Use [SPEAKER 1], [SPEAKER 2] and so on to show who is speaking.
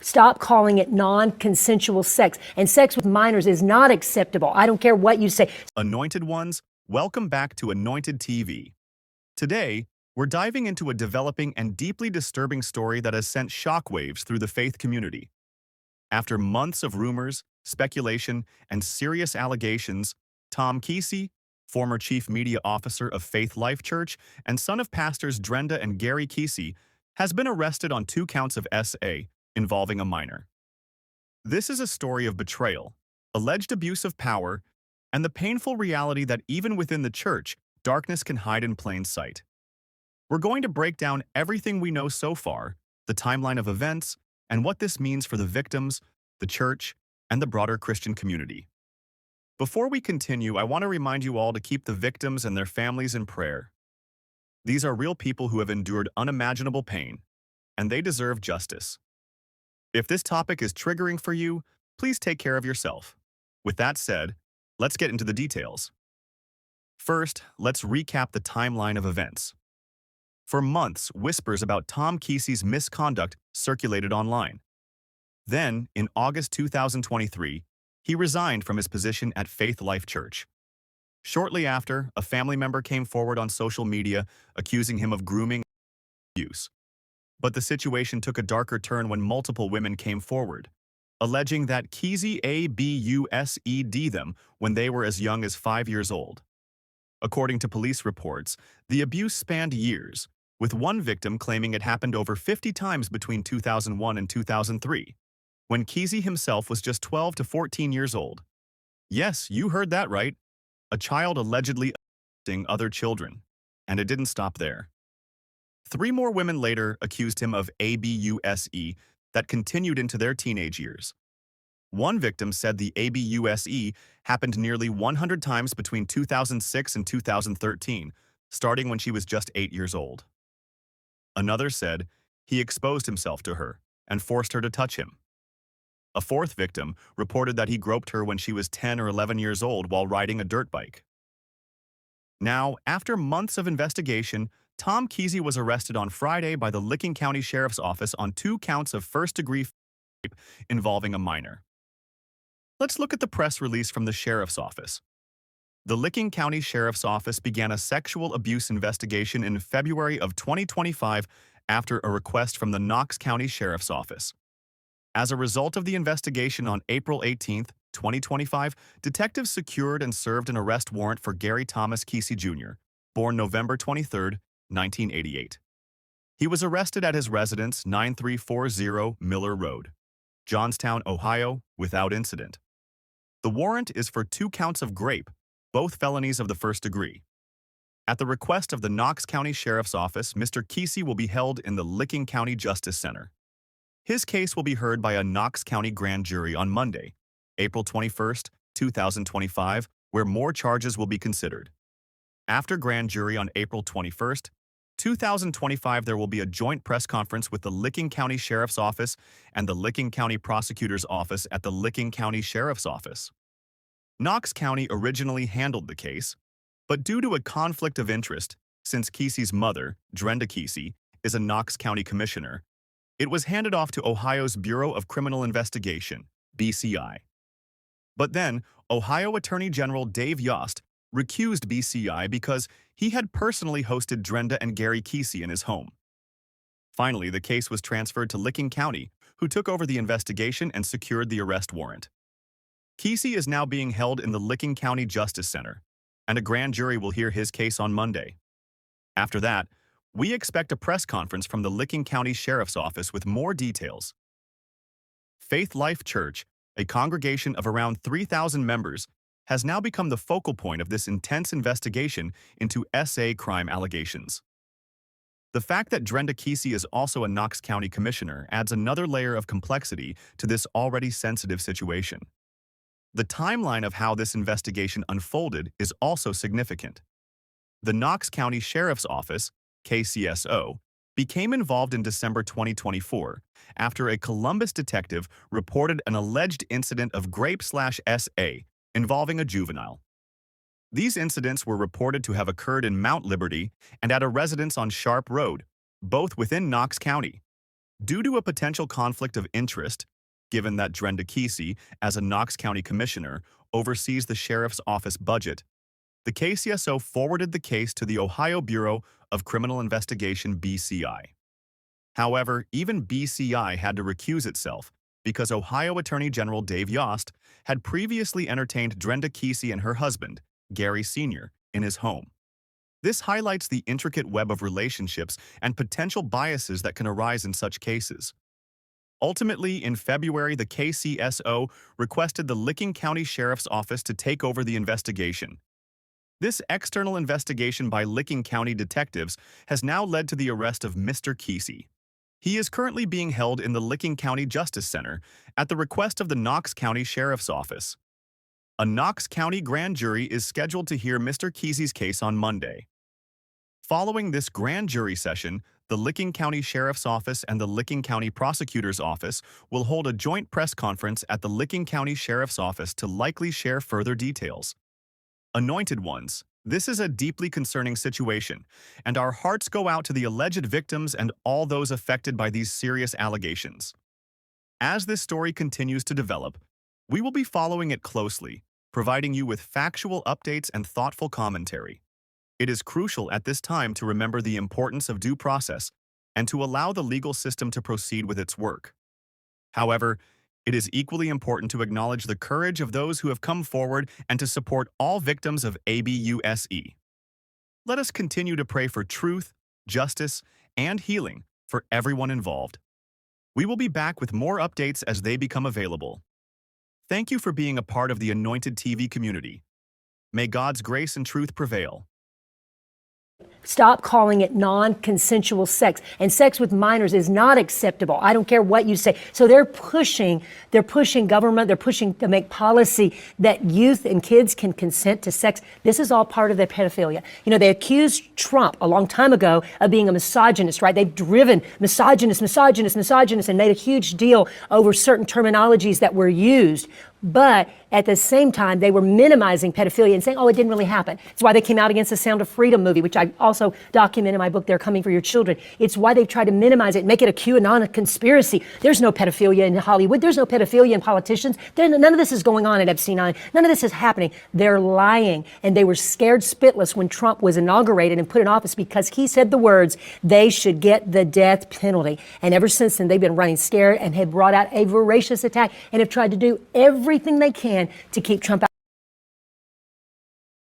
[SPEAKER 1] Stop calling it non-consensual sex. And sex with minors is not acceptable. I don't care what you say.
[SPEAKER 2] Anointed ones, welcome back to Anointed TV. Today, we're diving into a developing and deeply disturbing story that has sent shockwaves through the faith community. After months of rumors, speculation, and serious allegations, Tom Keesee, former chief media officer of Faith Life Church and son of pastors Drendra and Gary Keesee, has been arrested on 2 counts of SA involving a minor. This is a story of betrayal, alleged abuse of power, and the painful reality that even within the church, darkness can hide in plain sight. We're going to break down everything we know so far, the timeline of events, and what this means for the victims, the church, and the broader Christian community. Before we continue, I want to remind you all to keep the victims and their families in prayer. These are real people who have endured unimaginable pain, and they deserve justice. If this topic is triggering for you, please take care of yourself. With that said, let's get into the details. First, let's recap the timeline of events. For months, whispers about Tom Keesee's misconduct circulated online. Then, in August 2023, he resigned from his position at Faith Life Church. Shortly after, a family member came forward on social media accusing him of grooming and abuse. But the situation took a darker turn when multiple women came forward, alleging that Keesee abused them when they were as young as 5 years old. According to police reports, the abuse spanned years, with one victim claiming it happened over 50 times between 2001 and 2003, when Keesee himself was just 12 to 14 years old. Yes, you heard that right. A child allegedly abusing other children. And it didn't stop there. 3 more women later accused him of abuse that continued into their teenage years. One victim said the abuse happened nearly 100 times between 2006 and 2013, starting when she was just 8 years old. Another said he exposed himself to her and forced her to touch him. A fourth victim reported that he groped her when she was 10 or 11 years old while riding a dirt bike. Now, after months of investigation, Tom Keesee was arrested on Friday by the Licking County Sheriff's Office on 2 counts of first-degree rape involving a minor. Let's look at the press release from the Sheriff's Office. The Licking County Sheriff's Office began a sexual abuse investigation in February of 2025 after a request from the Knox County Sheriff's Office. As a result of the investigation on April 18, 2025, detectives secured and served an arrest warrant for Gary Thomas Keesee Jr., born November 23, 1988. He was arrested at his residence, 9340 Miller Road, Johnstown, Ohio, without incident. The warrant is for 2 counts of rape, both felonies of the first degree. At the request of the Knox County Sheriff's Office, Mr. Keesee will be held in the Licking County Justice Center. His case will be heard by a Knox County grand jury on Monday, April 21, 2025, where more charges will be considered. After grand jury on April 21, 2025, there will be a joint press conference with the Licking County Sheriff's Office and the Licking County Prosecutor's Office at the Licking County Sheriff's Office. Knox County originally handled the case, but due to a conflict of interest, since Keesee's mother, Drendra Keesee, is a Knox County commissioner, it was handed off to Ohio's Bureau of Criminal Investigation, BCI. But then, Ohio Attorney General Dave Yost recused BCI because he had personally hosted Drendra and Gary Keesee in his home. Finally, the case was transferred to Licking County, who took over the investigation and secured the arrest warrant. Keesee is now being held in the Licking County Justice Center, and a grand jury will hear his case on Monday. After that, we expect a press conference from the Licking County Sheriff's Office with more details. Faith Life Church, a congregation of around 3,000 members, has now become the focal point of this intense investigation into SA crime allegations. The fact that Drendra Keesee is also a Knox County commissioner adds another layer of complexity to this already sensitive situation. The timeline of how this investigation unfolded is also significant. The Knox County Sheriff's Office, KCSO, became involved in December 2024 after a Columbus detective reported an alleged incident of rape/SA involving a juvenile. These incidents were reported to have occurred in Mount Liberty and at a residence on Sharp Road, both within Knox County. Due to a potential conflict of interest, given that Drendra Keesee, as a Knox County Commissioner, oversees the Sheriff's Office budget, the KCSO forwarded the case to the Ohio Bureau of Criminal Investigation (BCI). However, even BCI had to recuse itself because Ohio Attorney General Dave Yost had previously entertained Drendra Keesee and her husband, Gary Sr., in his home. This highlights the intricate web of relationships and potential biases that can arise in such cases. Ultimately, in February, the KCSO requested the Licking County Sheriff's Office to take over the investigation. This external investigation by Licking County detectives has now led to the arrest of Mr. Keesee. He is currently being held in the Licking County Justice Center at the request of the Knox County Sheriff's Office. A Knox County grand jury is scheduled to hear Mr. Keesee's case on Monday. Following this grand jury session, the Licking County Sheriff's Office and the Licking County Prosecutor's Office will hold a joint press conference at the Licking County Sheriff's Office to likely share further details. Anointed ones, this is a deeply concerning situation, and our hearts go out to the alleged victims and all those affected by these serious allegations. As this story continues to develop, we will be following it closely, providing you with factual updates and thoughtful commentary. It is crucial at this time to remember the importance of due process and to allow the legal system to proceed with its work. However, it is equally important to acknowledge the courage of those who have come forward and to support all victims of ABUSE. Let us continue to pray for truth, justice, and healing for everyone involved. We will be back with more updates as they become available. Thank you for being a part of the Anointed TV community. May God's grace and truth prevail.
[SPEAKER 1] Stop calling it non-consensual sex. And sex with minors is not acceptable. I don't care what you say. So they're pushing government, they're pushing to make policy that youth and kids can consent to sex. This is all part of their pedophilia. You know, they accused Trump a long time ago of being a misogynist, right? They've driven misogynist, and made a huge deal over certain terminologies that were used. But at the same time, they were minimizing pedophilia and saying, oh, it didn't really happen. It's why they came out against the Sound of Freedom movie, which I also document in my book, They're Coming for Your Children. It's why they've tried to minimize it, make it a QAnon conspiracy. There's no pedophilia in Hollywood. There's no pedophilia in politicians. None of this is going on at Epstein Island. None of this is happening. They're lying. And they were scared spitless when Trump was inaugurated and put in office because he said the words, they should get the death penalty. And ever since then, they've been running scared and have brought out a voracious attack and have tried to do everything they can to keep Trump out.